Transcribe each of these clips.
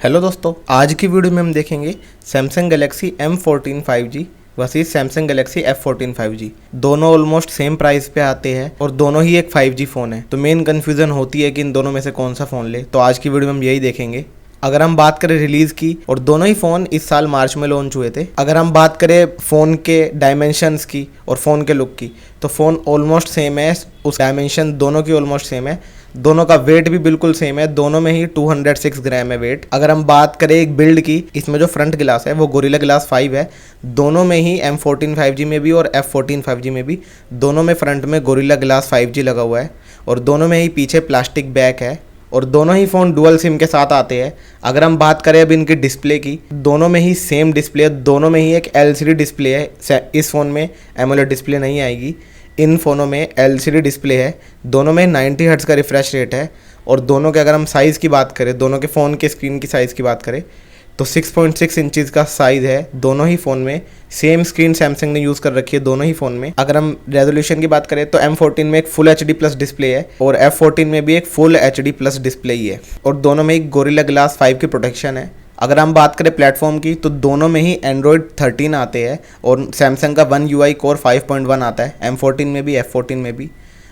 Hello दोस्तों, आज की वीडियो में हम देखेंगे Samsung Galaxy M14 5G versus Samsung Galaxy F14 5G। दोनों ऑलमोस्ट सेम प्राइस पे आते हैं और दोनों ही एक 5G फ़ोन है। तो मेन कन्फ्यूज़न होती है कि इन दोनों में से कौन सा फ़ोन ले। तो आज की वीडियो में हम यही देखेंगे। अगर हम बात करें रिलीज़ की, और दोनों ही फ़ोन इस साल मार्च में लॉन्च हुए थे। अगर हम बात करें फ़ोन के डायमेंशंस की और फ़ोन के लुक की, तो फ़ोन ऑलमोस्ट सेम है। उस डायमेंशन दोनों की ऑलमोस्ट सेम है। दोनों का वेट भी बिल्कुल सेम है। दोनों में ही 206 ग्राम है वेट। अगर हम बात करें एक बिल्ड की, इसमें जो फ्रंट ग्लास है वो गोरिल्ला ग्लास 5 है। दोनों में ही M14 5G में भी और F14 5G में भी दोनों में फ्रंट में गोरिल्ला ग्लास 5G लगा हुआ है और दोनों में ही पीछे प्लास्टिक बैक है और दोनों ही फ़ोन डुअल सिम के साथ आते हैं। अगर हम बात करें अब इनकी डिस्प्ले की, दोनों में ही सेम डिस्प्ले है। दोनों में ही एक LCD डिस्प्ले है। इस फ़ोन में एमोलेड डिस्प्ले नहीं आएगी। इन फ़ोनों में LCD डिस्प्ले है। दोनों में 90 हर्ट्ज़ का रिफ्रेश रेट है और दोनों के अगर हम साइज़ की बात करें, दोनों के फ़ोन के स्क्रीन की साइज़ की बात करें तो 6.6 इंचज़ का साइज़ है दोनों ही फ़ोन में। सेम स्क्रीन सैमसंग ने यूज़ कर रखी है दोनों ही फ़ोन में। अगर हम रेजोल्यूशन की बात करें तो M14 में एक फुल HD प्लस डिस्प्ले है और F14 में भी एक फुल HD प्लस डिस्प्ले ही है और दोनों में एक गोरिल्ला ग्लास 5 की प्रोटेक्शन है। अगर हम बात करें प्लेटफॉर्म की, तो दोनों में ही Android 13 आते हैं और सैमसंग का One UI Core 5.1 आता है M14 में भी F14 में भी।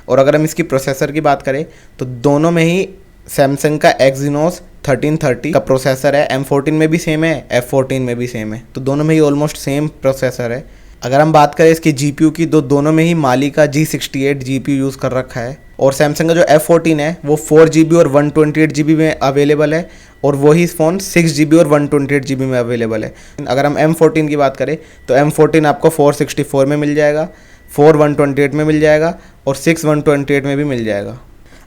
और अगर हम इसकी प्रोसेसर की बात करें तो दोनों में ही सैमसंग का Exynos 1330 का प्रोसेसर है। M14 में भी सेम है, F14 में भी सेम है। तो दोनों में ही ऑलमोस्ट सेम प्रोसेसर है। अगर हम बात करें इसकी GPU की, तो दोनों में ही माली का G68 GPU यूज़ कर रखा है और सैमसंग का जो F14 है वो 4GB और 128GB में अवेलेबल है और वही फ़ोन 6GB और 128GB में अवेलेबल है। अगर हम M14 की बात करें तो M14 आपको 464 में मिल जाएगा, 4 128 में मिल जाएगा और 6 128 में भी मिल जाएगा।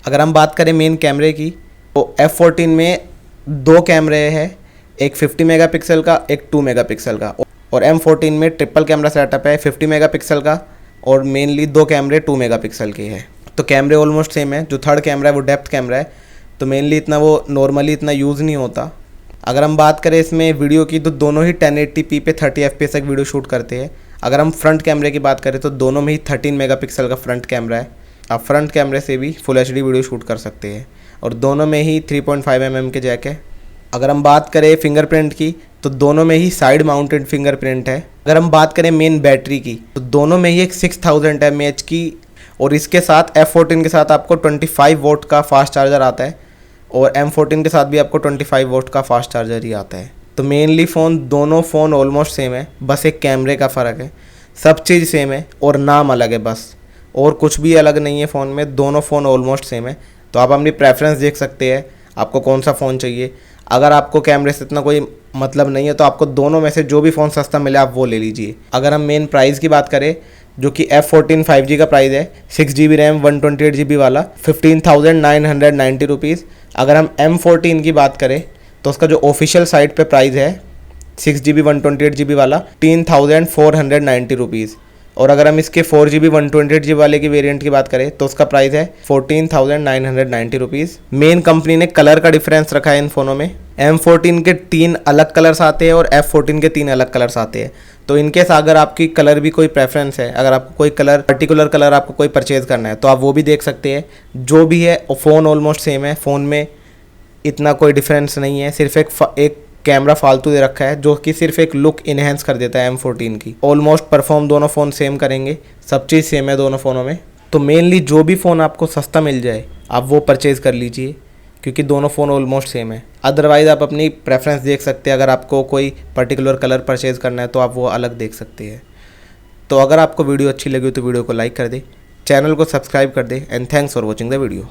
अगर हम बात करें मेन कैमरे की, तो F14 में दो कैमरे हैं, एक 50 मेगापिक्सल का, एक 2 मेगापिक्सल का। और M14 में ट्रिपल कैमरा सेटअप है, 50 मेगापिक्सल का और मेनली दो कैमरे 2 मेगापिक्सल के हैं। तो कैमरे ऑलमोस्ट सेम है। जो थर्ड कैमरा है वो डेप्थ कैमरा है, तो मेनली इतना वो नॉर्मली इतना यूज़ नहीं होता। अगर हम बात करें इसमें वीडियो की, तो दोनों ही 1080p पे 30 FPS तक वीडियो शूट करते हैं। अगर हम फ्रंट कैमरे की बात करें तो दोनों में ही 13 मेगापिक्सल का फ्रंट कैमरा है। आप फ्रंट कैमरे से भी फुल HD वीडियो शूट कर सकते हैं और दोनों में ही 3.5 mm के जैक है। अगर हम बात करें फिंगरप्रिंट की, तो दोनों में ही साइड माउंटेड फिंगरप्रिंट है। अगर हम बात करें मेन बैटरी की, तो दोनों में ही एक 6000 mAh की और इसके साथ F14 के साथ आपको 25 वोट का फास्ट चार्जर आता है और M14 के साथ भी आपको 25 वोट का फास्ट चार्जर ही आता है। तो मेनली दोनों फ़ोन ऑलमोस्ट सेम है, बस एक कैमरे का फ़र्क है। सब चीज़ सेम है और नाम अलग है बस, और कुछ भी अलग नहीं है फ़ोन में। दोनों फ़ोन ऑलमोस्ट सेम है। तो आप अपनी प्रेफरेंस देख सकते हैं, आपको कौन सा फ़ोन चाहिए। अगर आपको कैमरे से इतना कोई मतलब नहीं है तो आपको दोनों में से जो भी फ़ोन सस्ता मिले आप वो ले लीजिए। अगर हम मेन प्राइस की बात करें, जो कि F14 5G का प्राइस है 6GB रैम 128GB वाला 15,990 रुपीज़। अगर हम M14 की बात करें तो उसका जो ऑफिशियल साइट पे प्राइस है 6GB 128GB वाला 13,490 रुपीज़। और अगर हम इसके 4GB 128GB वाले की वेरिएंट की बात करें तो उसका प्राइस है 14,990 रुपीज़। मेन कंपनी ने कलर का डिफरेंस रखा है इन फ़ोनों में। M14 के 3 अलग कलर्स आते हैं और F14 के 3 अलग कलर्स आते हैं। तो इनकेस अगर आपकी कलर भी कोई प्रेफरेंस है, अगर आपको कोई कलर पर्टिकुलर कलर आपको कोई परचेज़ करना है तो आप वो भी देख सकते हैं। जो भी है फ़ोन ऑलमोस्ट सेम है। फ़ोन में इतना कोई डिफरेंस नहीं है, सिर्फ एक कैमरा फालतू दे रखा है जो कि सिर्फ एक लुक इन्हेंस कर देता है M14 की। ऑलमोस्ट परफॉर्म दोनों फ़ोन सेम करेंगे, सब चीज़ सेम है दोनों फ़ोनों में। तो मेनली जो भी फ़ोन आपको सस्ता मिल जाए आप वो परचेज़ कर लीजिए, क्योंकि दोनों फ़ोन ऑलमोस्ट सेम है। अदरवाइज़ आप अपनी प्रेफरेंस देख सकते हैं। अगर आपको कोई पर्टिकुलर कलर परचेज़ करना है तो आप वो अलग देख सकते हैं। तो अगर आपको वीडियो अच्छी लगी तो वीडियो को लाइक कर दे, चैनल को सब्सक्राइब कर दे and thanks for watching the video.